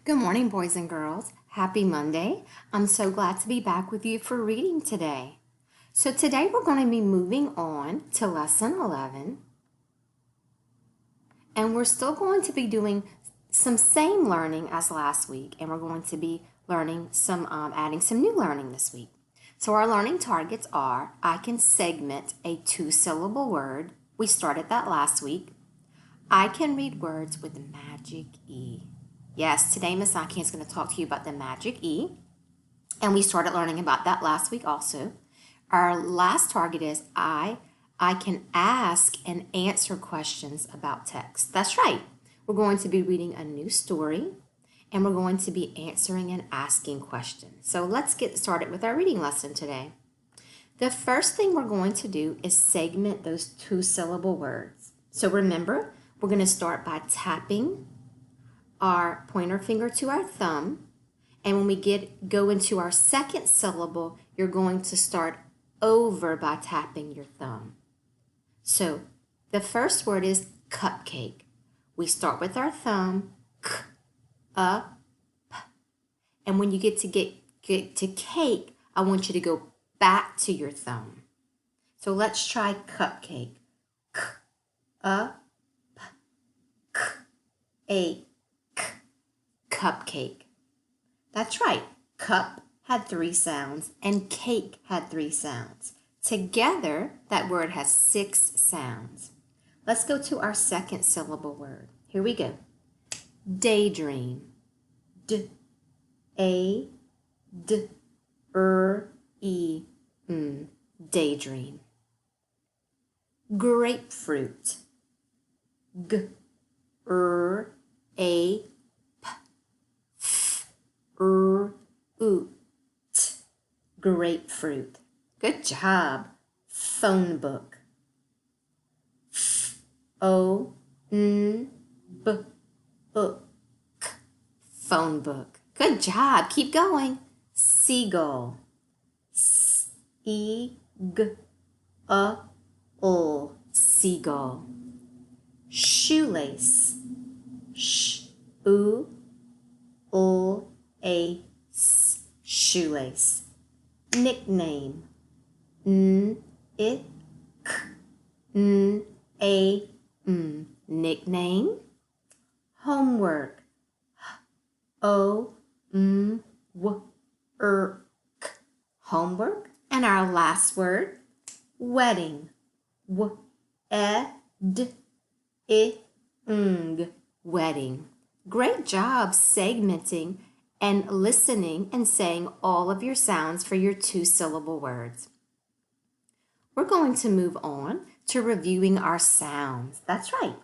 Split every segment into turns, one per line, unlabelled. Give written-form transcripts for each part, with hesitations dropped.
Good morning, boys and girls. Happy Monday. I'm so glad to be back with you for reading today. So, today we're going to be moving on to lesson 11, and we're still going to be doing some same learning as last week, and we're going to be learning adding some new learning this week. So, our learning targets are I can segment a 2-syllable word. We started that last week. I can read words with magic E. Yes, today Miss Aki is going to talk to you about the magic E, and we started learning about that last week also. Our last target is I can ask and answer questions about text. That's right. We're going to be reading a new story, and we're going to be answering and asking questions. So let's get started with our reading lesson today. The first thing we're going to do is segment those 2-syllable words. So remember, we're going to start by tapping our pointer finger to our thumb. And when we go into our second syllable, you're going to start over by tapping your thumb. So the first word is cupcake. We start with our thumb, k, up, p. And when you get to cake, I want you to go back to your thumb. So let's try cupcake. K, up, k, a, k, cupcake. That's right. Cup had 3 sounds and cake had 3 sounds. Together, that word has 6 sounds. Let's go to our second syllable word. Here we go. Daydream. D, A, D, E, M. Daydream. Grapefruit. G, A, P, F, T. Grapefruit. Good job. Phone book. Phone-book. Phone book. Good job. Keep going. Seagull. S-E-G-A-L. Seagull. Shoelace. Sh-U-L-A-C. Shoelace. Nickname. N-I-K-N-A-M. Nickname. Homework. H-O-M-W-O-R-K. Homework. And our last word, wedding. W-E-D-I-N-G. Wedding. Great job segmenting and listening and saying all of your sounds for your 2-syllable words. We're going to move on to reviewing our sounds. That's right.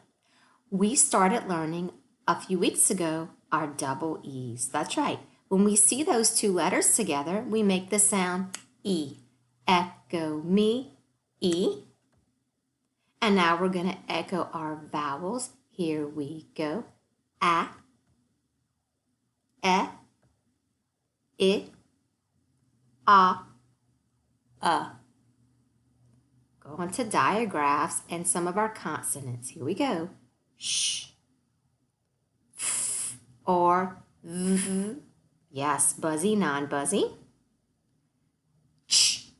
We started learning a few weeks ago our double E's. That's right. When we see those 2 letters together, we make the sound E. Echo me, E. And now we're going to echo our vowels. Here we go. A, E, I, A. Go on to diagraphs and some of our consonants. Here we go. Sh, f, or v. Yes, buzzy, non-buzzy. Ch,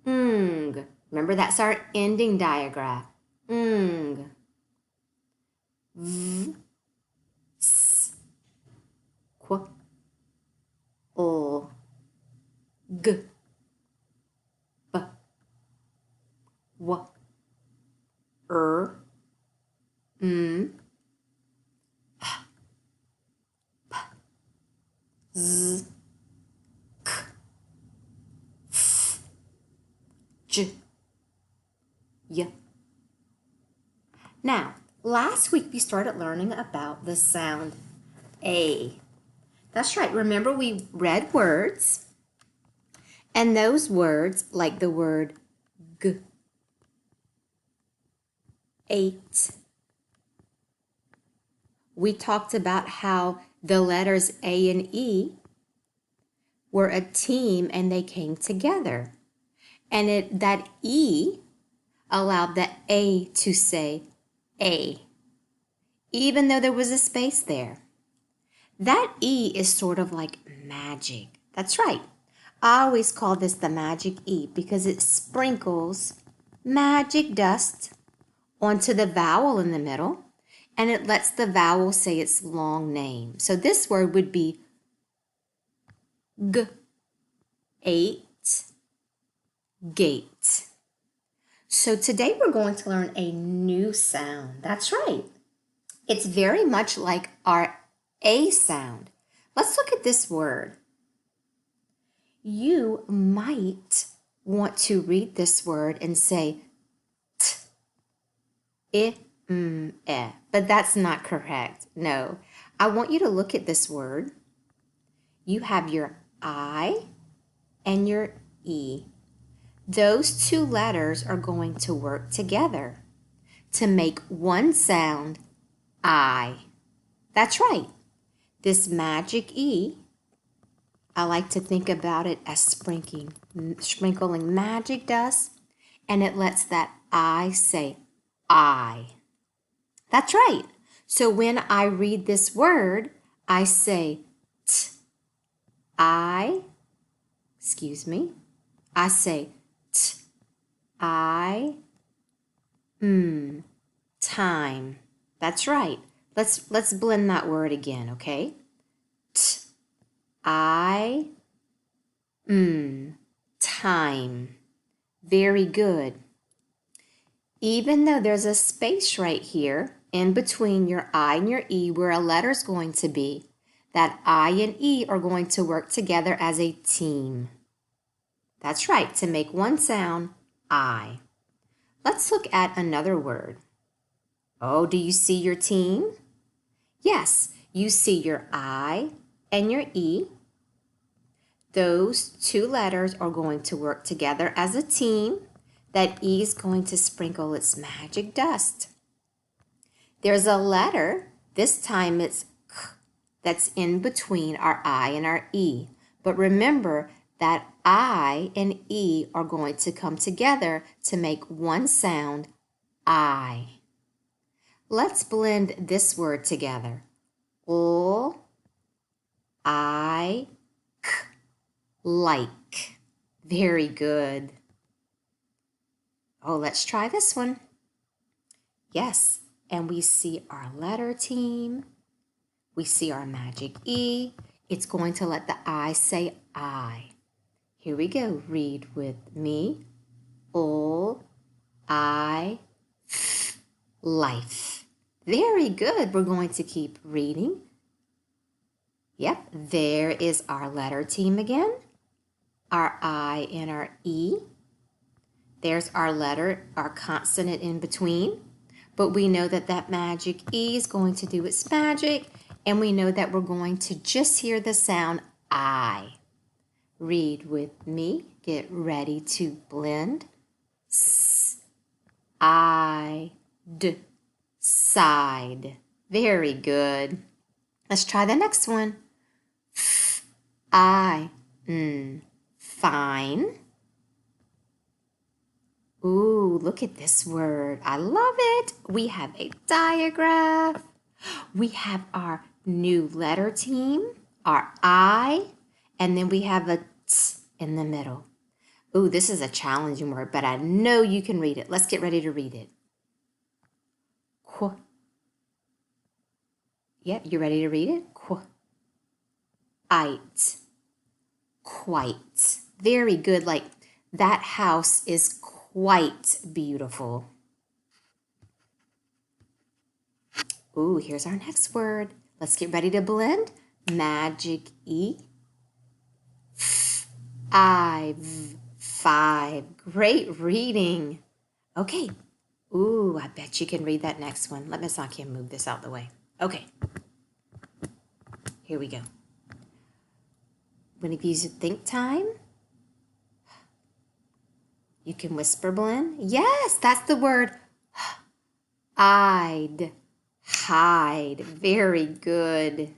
ng. Remember, that's our ending diagraph. Ng. V, s, qu, l, g, b, w, m, h, p, z, k, f, j, y. Now, last week we started learning about the sound A. That's right. Remember, we read words, and those words, like the word g, 8. We talked about how the letters A and E were a team and they came together. And that E allowed the A to say A, even though there was a space there. That E is sort of like magic. That's right. I always call this the magic E because it sprinkles magic dust onto the vowel in the middle, and it lets the vowel say its long name. So this word would be G, 8, gate. So today we're going to learn a new sound. That's right. It's very much like our A sound. Let's look at this word. You might want to read this word and say t, I, eh, but that's not correct. No, I want you to look at this word. You have your I and your E. Those two letters are going to work together to make one sound, I. That's right. This magic E, I like to think about it as sprinkling magic dust, and it lets that I say I. That's right. So when I read this word, I say t, I, I say t, I, time. That's right. Let's blend that word again, okay? T, I, time. Very good. Even though there's a space right here in between your I and your E where a letter's going to be, that I and E are going to work together as a team. That's right, to make one sound, I. Let's look at another word. Oh, do you see your team? Yes, you see your I and your E. Those two letters are going to work together as a team. That E is going to sprinkle its magic dust. There's a letter, this time it's K, that's in between our I and our E. But remember that I and E are going to come together to make one sound, I. Let's blend this word together. L, I, K, like. Very good. Oh, let's try this one. Yes, and we see our letter team. We see our magic E. It's going to let the I say I. Here we go. Read with me. L, I, F, life. Very good. We're going to keep reading. Yep, there is our letter team again. Our I and our E. There's our letter, our consonant in between. But we know that that magic E is going to do its magic. And we know that we're going to just hear the sound I. Read with me. Get ready to blend. S, I, d, side. Very good. Let's try the next one. F, I, fine. Ooh, look at this word. I love it. We have a diagraph. We have our new letter team, our I, and then we have a T in the middle. Ooh, this is a challenging word, but I know you can read it. Let's get ready to read it. Qu. Yep, you ready to read it? Qu. It. Quite. Very good. Like, that house is quite beautiful. Ooh, here's our next word. Let's get ready to blend. Magic E. F-I-V, five. Great reading. Okay. Ooh, I bet you can read that next one. Let Miss Akia move this out the way. Okay. Here we go. When you use think time, you can whisper blend. Yes, that's the word. I'd. Hide. Very good.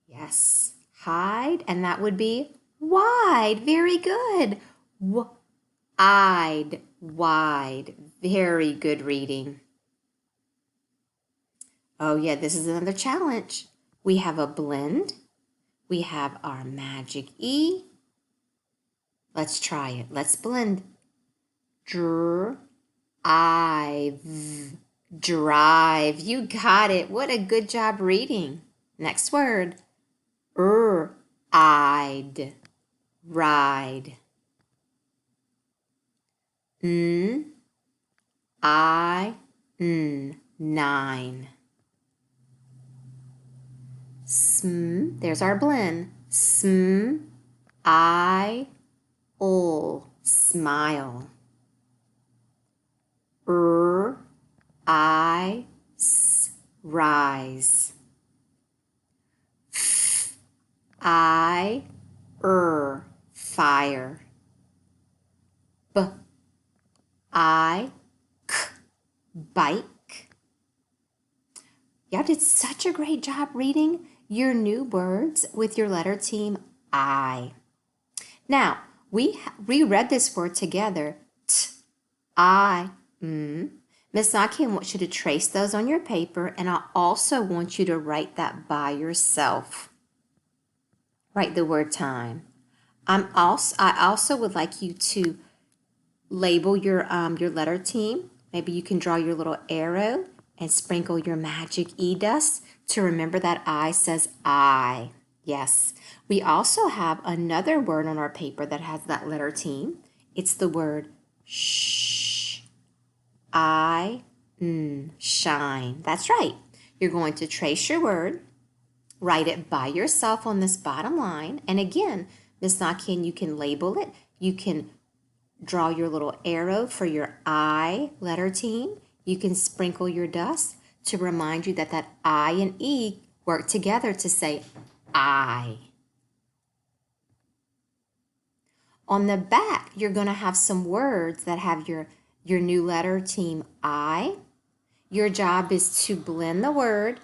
Yes. Hide. And that would be wide. Very good. I'd. Wide. Very good reading. Oh yeah, this is another challenge. We have a blend. We have our magic E. Let's try it. Let's blend. Drive. Drive. You got it. What a good job reading. Next word. I'd. Ride. Nine. There's our blend. Smile. Rise. Fire. Bike. Y'all did such a great job reading your new words with your letter team I. Now, we reread this word together. Miss Nakia wants you to trace those on your paper, and I also want you to write that by yourself. Write the word time. I also would like you to label your letter team. Maybe you can draw your little arrow and sprinkle your magic E dust to remember that I says I. Yes. We also have another word on our paper that has that letter team. It's the word shh. Shine. That's right. You're going to trace your word, write it by yourself on this bottom line. And again, Miss Nakia, you can label it. You can draw your little arrow for your I letter team. You can sprinkle your dust to remind you that that I and E work together to say I. On the back, you're going to have some words that have your new letter team I. Your job is to blend the word,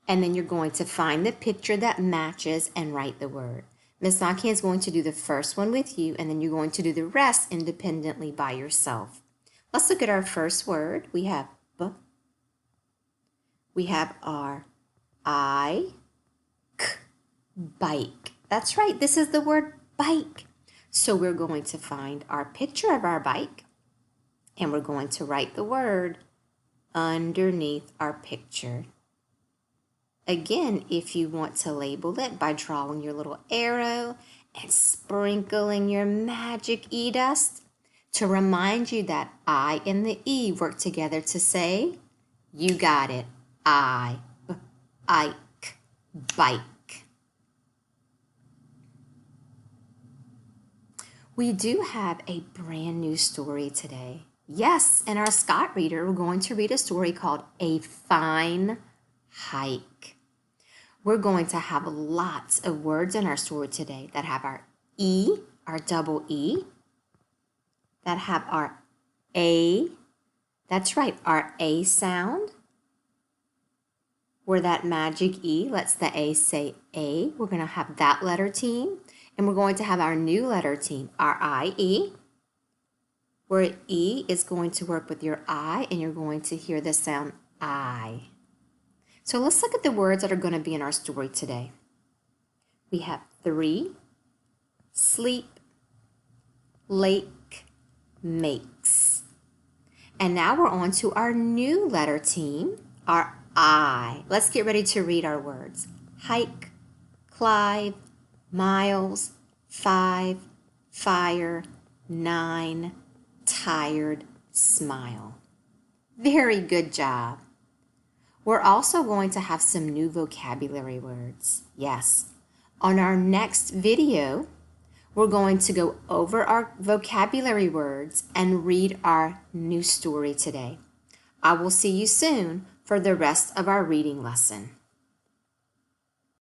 and then you're going to find the picture that matches and write the word. Miss Nakia is going to do the first one with you, and then you're going to do the rest independently by yourself. Let's look at our first word. We have B. We have our I, K, bike. That's right, this is the word bike. So we're going to find our picture of our bike, and we're going to write the word underneath our picture. Again, if you want to label it by drawing your little arrow and sprinkling your magic E dust to remind you that I and the E work together to say, you got it, I, Ike, bike. We do have a brand new story today. Yes, in our Scott Reader, we're going to read a story called A Fine Hike. We're going to have lots of words in our story today that have our E, our double E, that have our A, that's right, our A sound, where that magic E lets the A say A. We're going to have that letter team, and we're going to have our new letter team, our IE, where E is going to work with your I, and you're going to hear the sound I. So let's look at the words that are going to be in our story today. We have 3, sleep, lake, makes. And now we're on to our new letter team, our I. Let's get ready to read our words. Hike, Clive, miles, 5, fire, 9, tired, smile. Very good job. We're also going to have some new vocabulary words. Yes. On our next video, we're going to go over our vocabulary words and read our new story today. I will see you soon for the rest of our reading lesson.